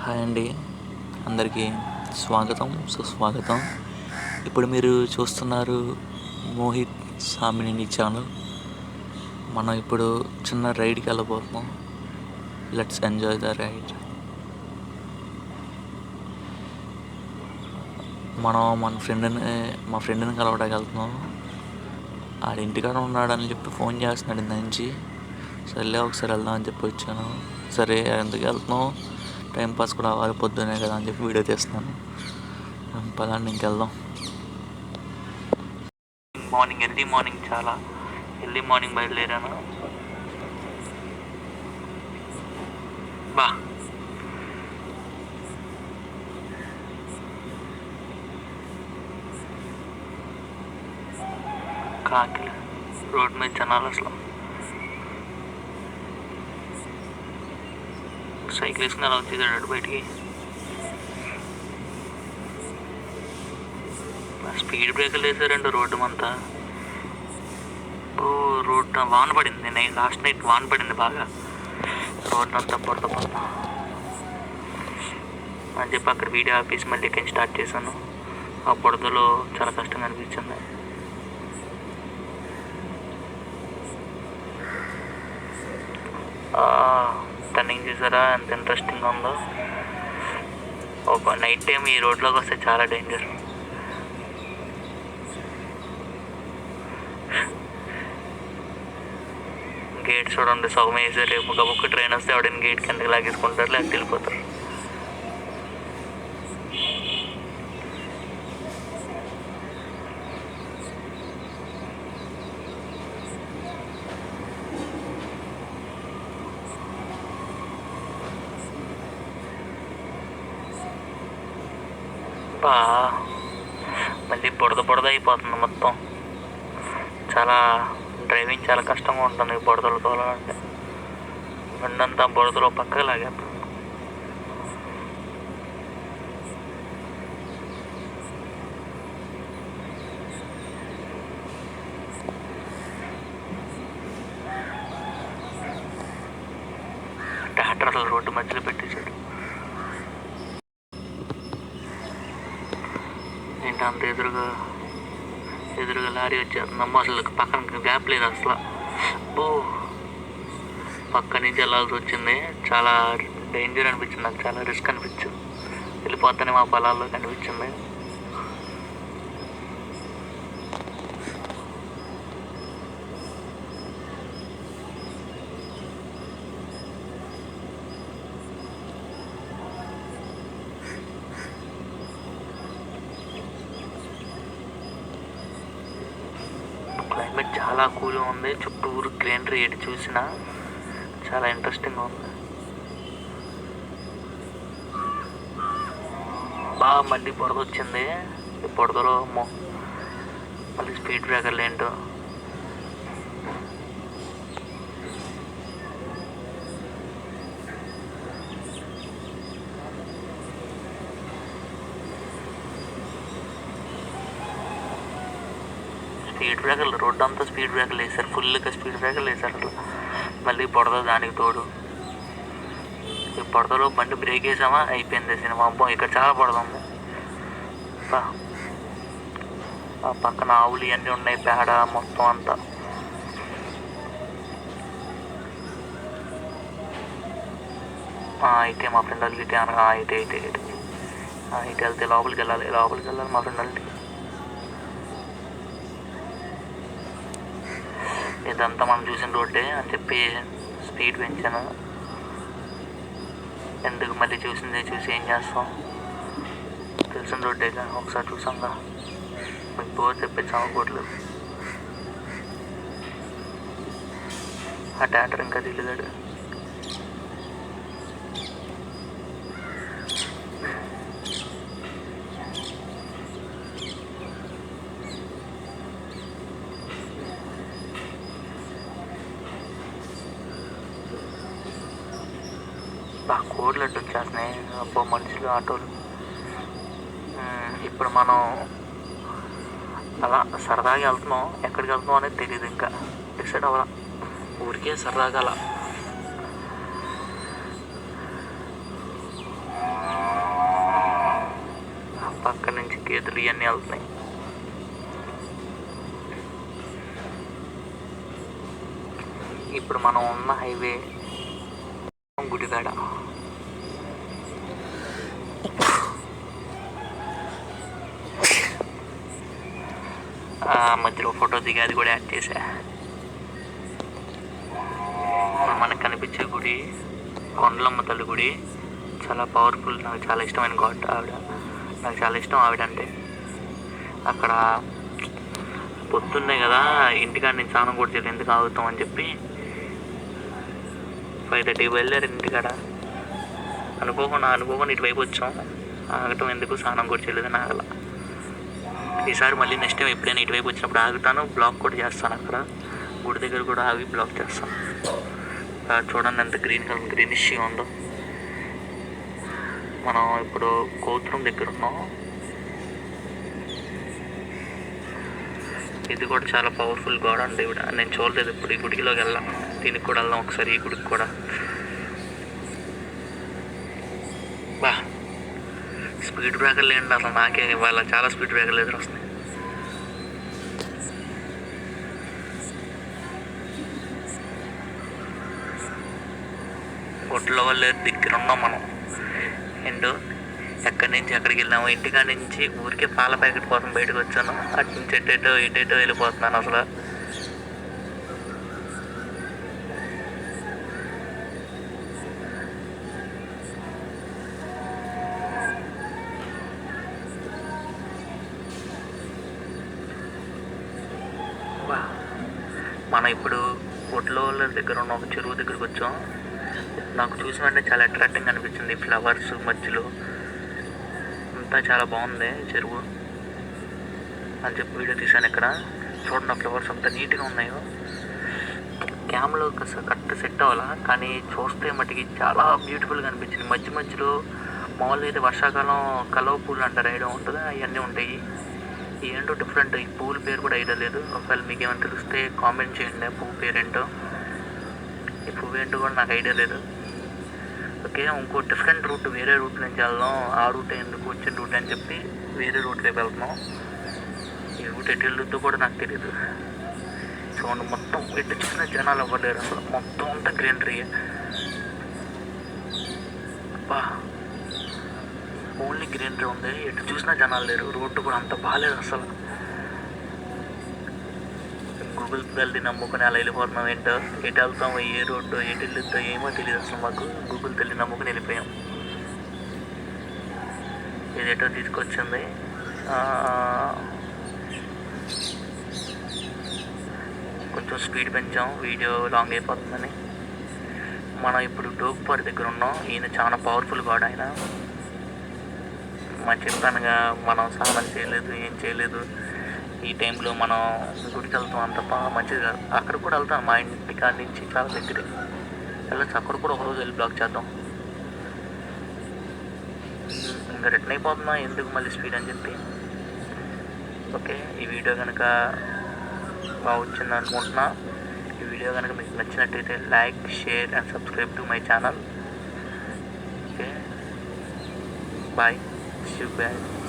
Hi అండి, అందరికీ స్వాగతం సుస్వాగతం. ఇప్పుడు మీరు చూస్తున్నారు మోహిత్ సామినేని ఛానల్. మనం ఇప్పుడు చిన్న రైడ్కి వెళ్ళబోతున్నాం. Let's enjoy the ride. మనం మా ఫ్రెండ్ని కలవడానికి వెళ్తున్నాం. ఆడి ఇంటికాడ ఉన్నాడని చెప్పి ఫోన్ చేస్తున్నాడు ఇంత నుంచి. సర్లే ఒకసారి వెళ్దాం అని చెప్పి వచ్చాను. సరే ఎందుకు వెళ్తున్నాం, టైంపాస్ కూడా అవ్వాలి పొద్దునే కదా అని చెప్పి వీడియో తీస్తున్నాను. పదండి ఇంకెళ్దాం. ఎర్లీ మార్నింగ్ చాలా ఎర్లీ మార్నింగ్ బయలుదేరాను. బా కాకిలు రోడ్ మీద జనాలు అసలు. సైకిల్ వేసుకుని అలా వచ్చేసాడు బయటికి. స్పీడ్ బ్రేకర్లు వేసారండి రోడ్డు అంతా. రోడ్డు వాన పడింది, లాస్ట్ నైట్ వాన పడింది బాగా. రోడ్డు అంతా బురద పడత అని చెప్పి అక్కడ వీడియో ఆపేసి మళ్ళీ ఎక్కడి స్టార్ట్ చేశాను. ఆ బురదలో చాలా కష్టంగా అనిపించింది. టర్నింగ్ చూసారా ఎంత ఇంట్రెస్టింగ్గా ఉందో. ఒక నైట్ టైం ఈ రోడ్లోకి వస్తే చాలా డేంజర్. గేట్స్ చూడండి సగం వేసారు. ఒక ట్రైన్ వస్తే ఎవడైనా గేట్ కిందకి లాగేసుకుంటారు, లేకపోతే వెళ్ళిపోతారు. మళ్ళీ బురద అయిపోతుంది మొత్తం. డ్రైవింగ్ చాలా కష్టంగా ఉంటుంది బురదలో తోలాలంటే. బండంతా బురదలో పక్కకు లాగేస్తాం. ట్రాక్టర్లు రోడ్డు మధ్యలో పెట్టేశాడు. ఏంటి అంత ఎదురుగా లారీ వచ్చేస్తుందమ్మా. అసలు పక్కన గ్యాప్ లేదు అసలు. పక్క నుంచి వెళ్ళాల్సి వచ్చింది. చాలా డేంజర్ అనిపించింది నాకు, చాలా రిస్క్ అనిపించింది. వెళ్ళిపోతానే మా పొలాల్లో కనిపించింది. క్లైమేట్ చాలా కూల్గా ఉంది. చుట్టూరు గ్రీనరీ ఎటు చూసినా చాలా ఇంట్రెస్టింగ్గా ఉంది. మళ్ళీ బురద వచ్చింది. ఈ బురదలో మళ్ళీ స్పీడ్ బ్రేకర్లు ఏంటో. స్పీడ్ బ్రేకర్లు రోడ్డు అంతా స్పీడ్ బ్రేకర్లు వేసారు, ఫుల్గా స్పీడ్ బ్రేకర్లు వేసారు అట్లా. మళ్ళీ బురద దానికి తోడు. ఈ బురదలో బండి బ్రేక్ వేసామా అయిపోయింది సినిమా. ఇక్కడ చాలా బురద ఉంది. ఆ పక్కన ఆవులు ఇవన్నీ ఉన్నాయి, పేడ మొత్తం అంతా. అయితే మా ఫ్రెండ్ వాళ్ళకి ఇటే అనగా ఇటు వెళ్తే లోపలికి వెళ్ళాలి మా ఫ్రెండ్ వాళ్ళకి. ఇదంతా మనం చూసిన రోడ్డే అని చెప్పి స్పీడ్ పెంచాను. ఎందుకు మళ్ళీ చూసి ఏం చేస్తాం, తెలిసిన రోడ్డేగా ఒకసారి చూసాంగా. మీకు బోర్ తెప్పించాము కోట్లు. ఆ ట్రాక్టర్ ఇంకా దిగుతాడు. కోడ్లు అడ్డు వచ్చేస్తున్నాయి మనుషులు, ఆటోలు. ఇప్పుడు మనం అలా సరదాగా వెళ్తున్నాం. ఎక్కడికి వెళ్తున్నాం అనేది తెలియదు, ఇంకా డిసైడ్ అవ్వాల. ఊరికే సరదాగా అలా పక్క నుంచి గేదెలు ఇవన్నీ వెళ్తున్నాయి. ఇప్పుడు మనం ఉన్న హైవే గుడివాడ. మధ్యలో ఫోటో దిగాది కూడా యాడ్ చేశా. ఇప్పుడు మనకు కనిపించే గుడి కొండలమ్మ తల్లి గుడి. చాలా పవర్ఫుల్, నాకు చాలా ఇష్టమైన గాడ్ ఆవిడ. నాకు చాలా ఇష్టం ఆవిడ అంటే. అక్కడ పొద్దున్నే కదా ఇంటికాడ నుంచి స్నానం కూడా చేయలేదు, ఎందుకు ఆగుతాం అని చెప్పి 5:30 బయలుదేరి ఇంటికాడ అనుకోకుండా ఇటువైపు వచ్చాం. ఆగటం ఎందుకు, స్నానం కూడా చేయలేదు ఆగల. ఈసారి మళ్ళీ నెక్స్ట్ టైం ఎప్పుడైనా ఇటువైపు వచ్చినప్పుడు ఆగుతాను, బ్లాక్ కూడా చేస్తాను. అక్కడ గుడి దగ్గర కూడా ఆగి బ్లాక్ చేస్తాను. చూడండి ఎంత గ్రీనిష్గా ఉందో. మనం ఇప్పుడు కోతురం దగ్గర ఉన్నాం. ఇది కూడా చాలా పవర్ఫుల్ గాడ్ అండి ఇవిడ. నేను చూడలేదు ఇప్పుడు. ఈ గుడిలోకి వెళ్దాం, దీనికి కూడా వెళ్దాం ఒకసారి. ఈ గుడికి కూడా బా స్పీడ్ బ్రేకర్లు ఏంటి అసలు, నాకే ఇవాళ చాలా స్పీడ్ బ్రేకర్లు ఎదురు వస్తున్నాయి. ఒట్లో వాళ్ళ దగ్గర ఉన్నాం మనం. అండ్ ఎక్కడి నుంచి ఎక్కడికి వెళ్ళాము, ఇంటికాడ నుంచి ఊరికే పాల ప్యాకెట్ కోసం బయటకు వచ్చాను. అటు నుంచి ఎటేటో వెళ్ళిపోతున్నాను అసలు. మనం ఇప్పుడు ఒట్లో వాళ్ళ దగ్గర ఉన్న ఒక చెరువు దగ్గరికి వచ్చాం. నాకు చూసిన వెంటనే చాలా అట్రాక్టింగ్ అనిపించింది. ఫ్లవర్స్ మధ్యలో అంతా చాలా బాగుంది చెరువు అని చెప్పి వీడియో తీశాను. ఇక్కడ చూడండి, ఫ్లవర్స్ అంతా నీట్గా ఉన్నాయో. క్యామ్లో కరెక్ట్ సెట్ అవ్వాలా, కానీ చూస్తే మటుకి చాలా బ్యూటిఫుల్గా అనిపించింది. మధ్యలో మామూలుగా అయితే వర్షాకాలం కలువ పూలు అంటారు, ఐడియా ఉంటుందా? అవన్నీ ఉంటాయి. ఏంటో డిఫరెంట్. ఈ పువ్వుల పేరు కూడా ఐడియా లేదు. ఒకవేళ మీకు ఏమైనా తెలిస్తే కామెంట్ చేయండి. ఆ పువ్వు పేరేంటో, ఈ పువ్వు ఏంటో కూడా నాకు ఐడియా లేదు. ఓకే, ఇంకో డిఫరెంట్ రూట్, వేరే రూట్ నుంచి వెళ్దాం. ఆ రూట్ ఎందుకు వచ్చిన రూట్ అని చెప్పి వేరే రూట్ వైపు వెళ్తున్నాం. ఈ రూట్ ఎటు వెళ్ళొద్దో కూడా నాకు తెలియదు. చూడండి, మొత్తం ఎటు చూసిన జనాలు అవ్వలేరు అసలు. మొత్తం అంతా గ్రీనరీ. బా ఓన్లీ గ్రీనరీ ఉంది, ఎటు చూసినా జనాలు లేరు. రోడ్డు కూడా అంత బాగాలేదు అసలు. గూగుల్ తల్లి నమ్ముకుని అలా వెళ్ళిపోతున్నాం. ఏంటో ఎటు వెళ్తాం, ఏ రోడ్డు ఎటు వెళ్ళొద్దో ఏమో తెలియదు అసలు మాకు. గూగుల్ తల్లి నమ్ముకుని వెళ్ళిపోయాం. ఇది ఎటో తీసుకొచ్చింది. కొంచెం స్పీడ్ పెంచాం, వీడియో లాంగ్ అయిపోతుందని. మనం ఇప్పుడు డోగ్పార్ దగ్గర ఉన్నాం. ఈయన చాలా పవర్ఫుల్ గాడ్. ఆయన మనం చెప్పానుగా, మనం స్నానం చేయలేదు, ఏం చేయలేదు. ఈ టైంలో మనం గుడికి వెళ్తాం, అంత మంచిది కాదు. అక్కడ కూడా వెళ్తాం, మా ఇంటి కాడి నుంచి చాలా దగ్గరే వెళ్ళచ్చు. అక్కడ కూడా ఒకరోజు వెళ్ళి బ్లాక్ చేద్దాం. ఇంకా రిటర్న్ అయిపోతున్నా, ఎందుకు మళ్ళీ స్పీడ్ అని చెప్పి. ఓకే, ఈ వీడియో కనుక బాగా వచ్చింది అనుకుంటున్నా. ఈ వీడియో కనుక మీకు నచ్చినట్టయితే like, share and subscribe to my channel. Okay, bye, see you guys.